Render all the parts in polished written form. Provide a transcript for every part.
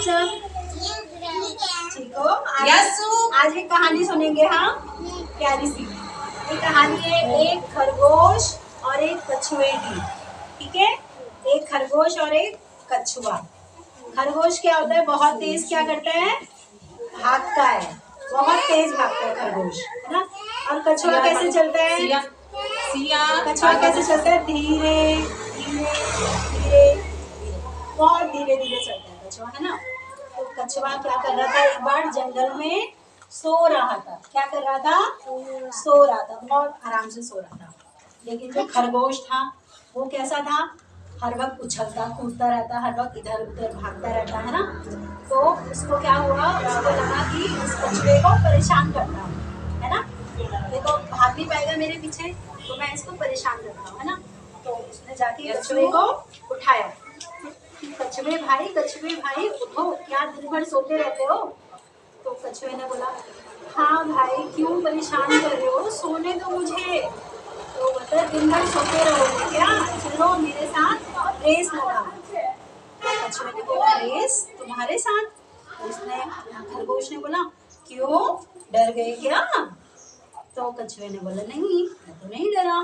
सब? ठीक हो? आज एक कहानी सुनेंगे हम, प्यारी सी। ये कहानी है एक खरगोश और एक कछुए की। ठीक है, एक खरगोश और एक कछुआ। खरगोश क्या होता है, बहुत तेज क्या करता है, भागता है, बहुत तेज भागता है खरगोश, है ना। और कछुआ कैसे चलता है, कछुआ कैसे चलता है, धीरे धीरे धीरे, बहुत धीरे धीरे चलता है कछुआ, है ना। तो कछुआ क्या कर रहा था, एक बार जंगल में सो रहा था। क्या कर रहा था, सो रहा था, बहुत आराम से सो रहा था। लेकिन जो खरगोश था वो कैसा था, हर वक्त उछलता कूदता रहता, हर वक्त इधर उधर भागता रहता, है ना। तो उसको क्या हुआ, उसको लगा कि उस कछुए को परेशान करता है ना। देखो भाग नहीं पाएगा मेरे पीछे, तो मैं इसको परेशान करता हूँ, है ना। तो उसने जाके कछुए को उठाया। कछुए भाई उठो, क्या दिन भर सोते रहते हो। तो कछुए ने बोला, हाँ भाई क्यों परेशान कर रहे हो, सोने दो मुझे। तो बता, दिन भर सोते रहोगे क्या, चलो मेरे साथ रेस लगा। तो कछुए ने बोला, रेस तुम्हारे साथ। तो उसने, खरगोश ने बोला, क्यों डर गए क्या। तो कछुए ने बोला, नहीं मैं तो नहीं डरा।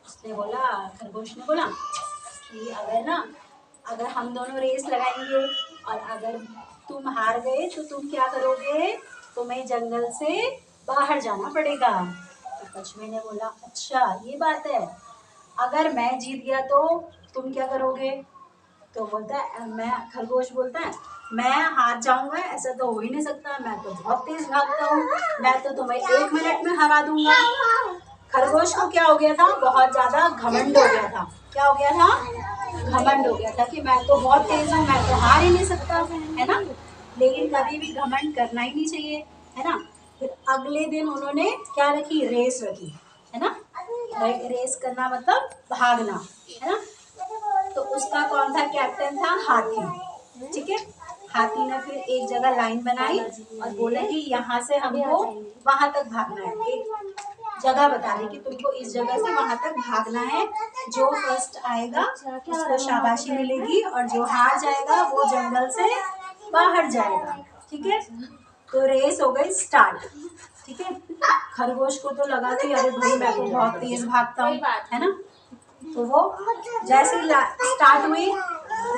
उसने बोला, खरगोश ने बोला कि अगर हम दोनों रेस लगाएंगे और अगर तुम हार गए तो तुम क्या करोगे, तुम्हें जंगल से बाहर जाना पड़ेगा। तो कछुए ने बोला, अच्छा ये बात है, अगर मैं जीत गया तो तुम क्या करोगे। तो बोलता है, मैं, खरगोश बोलता है, मैं हार जाऊंगा ऐसा तो हो ही नहीं सकता, मैं तो बहुत तेज भागता हूँ, मैं तो तुम्हें 1 मिनट में हरा दूंगा। खरगोश को क्या हो गया था, बहुत ज्यादा घमंड हो गया था। क्या हो गया था, घमंड हो गया था कि मैं तो बहुत तेज हूँ, मैं तो हार ही नहीं सकता, है ना। लेकिन कभी भी घमंड करना ही नहीं चाहिए, है ना। फिर अगले दिन उन्होंने क्या रखी, रेस रखी, है ना। रेस करना मतलब भागना, है ना। तो उसका कौन था, कैप्टन था हाथी। ठीक है, हाथी ने फिर एक जगह लाइन बनाई और बोला कि यहाँ से हमको वहां तक भागना है। एक जगह बता दी कि तुमको इस जगह से वहां तक भागना है, जो फर्स्ट आएगा उसको शाबाशी मिलेगी और जो हार जाएगा वो जंगल से बाहर जाएगा। ठीक है, तो रेस हो गई स्टार्ट। ठीक है, खरगोश को तो लगा कि अरे भाई मैं तो बहुत तेज भागता हूँ, है ना। तो वो जैसे स्टार्ट हुई,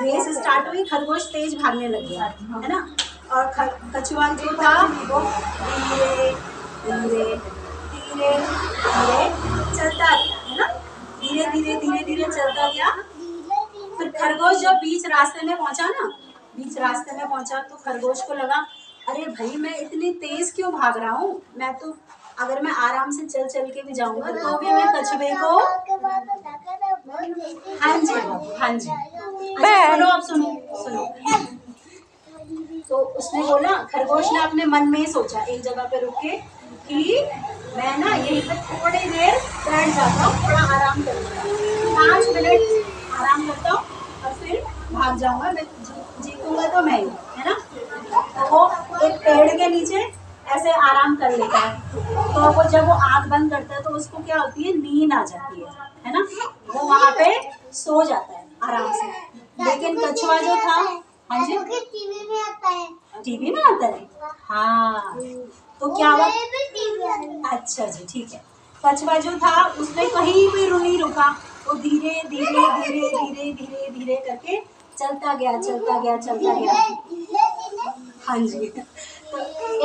रेस स्टार्ट हुई, खरगोश तेज भागने लग गया, है ना। और कछुआ जो था वो धीरे धीरे धीरे धीरे चलता गया, है ना। धीरे धीरे धीरे धीरे चलता गया। फिर खरगोश जब बीच रास्ते में पहुंचा ना, बीच रास्ते में पहुंचा तो खरगोश को लगा, अरे भाई मैं इतनी तेज क्यों भाग रहा हूँ, मैं तो अगर मैं आराम से चल चल के भी जाऊंगा तो भी मैं कछुए को, हाँ जी बाबू हाँ जी, अच्छा सुनो, अब सुनो सुनो। तो उसने बोला, खरगोश ने अपने मन में सोचा एक जगह पे रुक के कि मैं ना यहीं पे थोड़ी देर बैठ जाता हूँ, थोड़ा आराम करूंगा, 5 मिनट आराम करता हूँ और फिर भाग जाऊंगा, मैं जीतूंगा तो मैं ही, है ना। तो वो एक पेड़ के नीचे ऐसे आराम कर लेता है। तो वो जब वो आंख बंद करता है तो उसको क्या होती है, नींद आ जाती है ना। वो वहां पे सो जाता है आराम से। लेकिन कछुआ जो था, हाँ जी, टीवी में आता है, टीवी में आता है, हाँ। तो क्या हुआ, अच्छा जी ठीक है। कछुआ जो था उसने कहीं भी नहीं रुका, वो धीरे धीरे धीरे धीरे धीरे धीरे करके चलता गया चलता गया चलता गया, हाँ जी। तो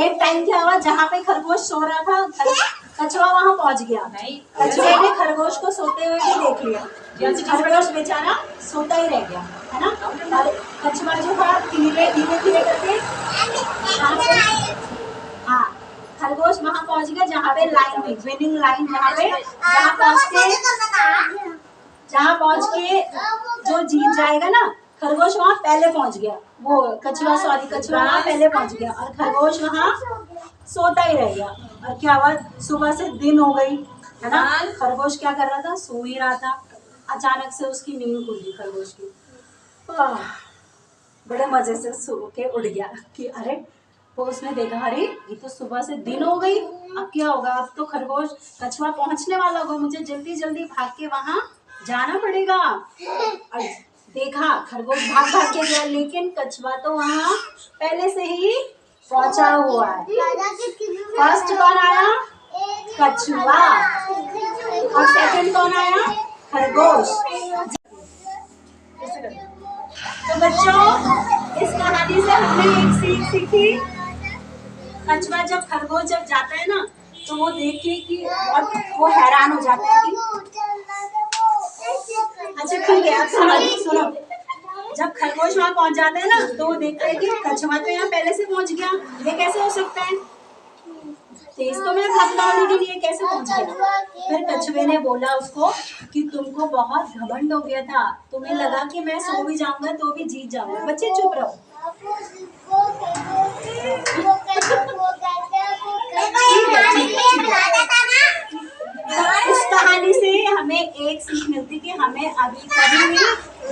एक टाइम क्या हुआ, जहाँ पे खरगोश सो रहा था, कछुआ वहाँ पहुँच गया। कछुए ने खरगोश को सोते हुए भी देख लिया, खरगोश बेचारा सोता ही रह गया, है ना। और कछुआ जो था धीरे धीरे धीरे करके, हाँ, खरगोश वहाँ पहुँच गया जहाँ पे लाइन हुई, विनिंग लाइन, जहाँ पहुँच के जो जीत जाएगा ना, खरगोश वहाँ पहले पहुँच गया, वो कछुआ वहाँ पहले पहुँच गया और खरगोश वहाँ सोता ही रह गया। और क्या हुआ, सुबह से दिन हो गई, है ना। खरगोश क्या कर रहा था, सो ही रहा था। अचानक से उसकी नींद खुल गई खरगोश की, बड़े मजे से सो के उठ गया कि अरे, तो उसने देखा, अरे ये तो सुबह से दिन हो गई, अब क्या होगा, अब तो खरगोश कछुआ पहुंचने वाला होगा, मुझे जल्दी जल्दी भाग के वहां जाना पड़ेगा। और देखा खरगोश भाग भाग के गया, लेकिन कछुआ तो वहाँ पहले से ही पहुंचा हुआ है। फर्स्ट कौन आया? कछुआ। और सेकंड कौन आया? खरगोश। तो बच्चों, इस कहानी से हमने एक सीख सीखी। कछुआ जब खरगोश जब जाता है ना, तो वो देख के कि और वो हैरान हो जाता है कि अच्छा ठीक है, अब सुनो। जब खरगोश वहाँ पहुँच जाता है ना, तो वो देखता है कि कछुआ तो यहाँ पहले से पहुँच गया, ये कैसे हो सकता है? तेज तो मैं भागता हूँ, लेकिन ये कैसे पहुँच गया? फिर कछुए ने बोला उसको कि तुमको बहुत घमंड हो गया था, तुम्हें लगा कि मैं सो भी जाऊंगा तो भी जीत जाऊंगा। बच्चे चुप रहो। इस कहानी से हमें एक सीख मिलती कि हमें अभी कभी भी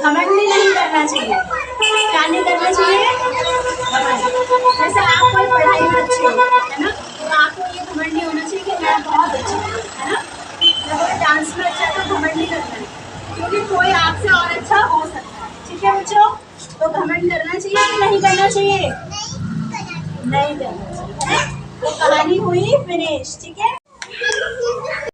घमंड नहीं करना चाहिए। क्या नहीं करना चाहिए? जैसे आप कोई पढ़ाई में अच्छे हो, है ना, तो आपको ये घमंड नहीं होना चाहिए कि मैं बहुत अच्छी हूँ, है ना। या कोई डांस में अच्छा है तो घमंड नहीं करना है, क्योंकि कोई आपसे और अच्छा हो सकता है। ठीक है बच्चों, तो घमंड करना चाहिए कि नहीं करना चाहिए? नहीं करना चाहिए। तो कहानी हुई फिनिश। ठीक है।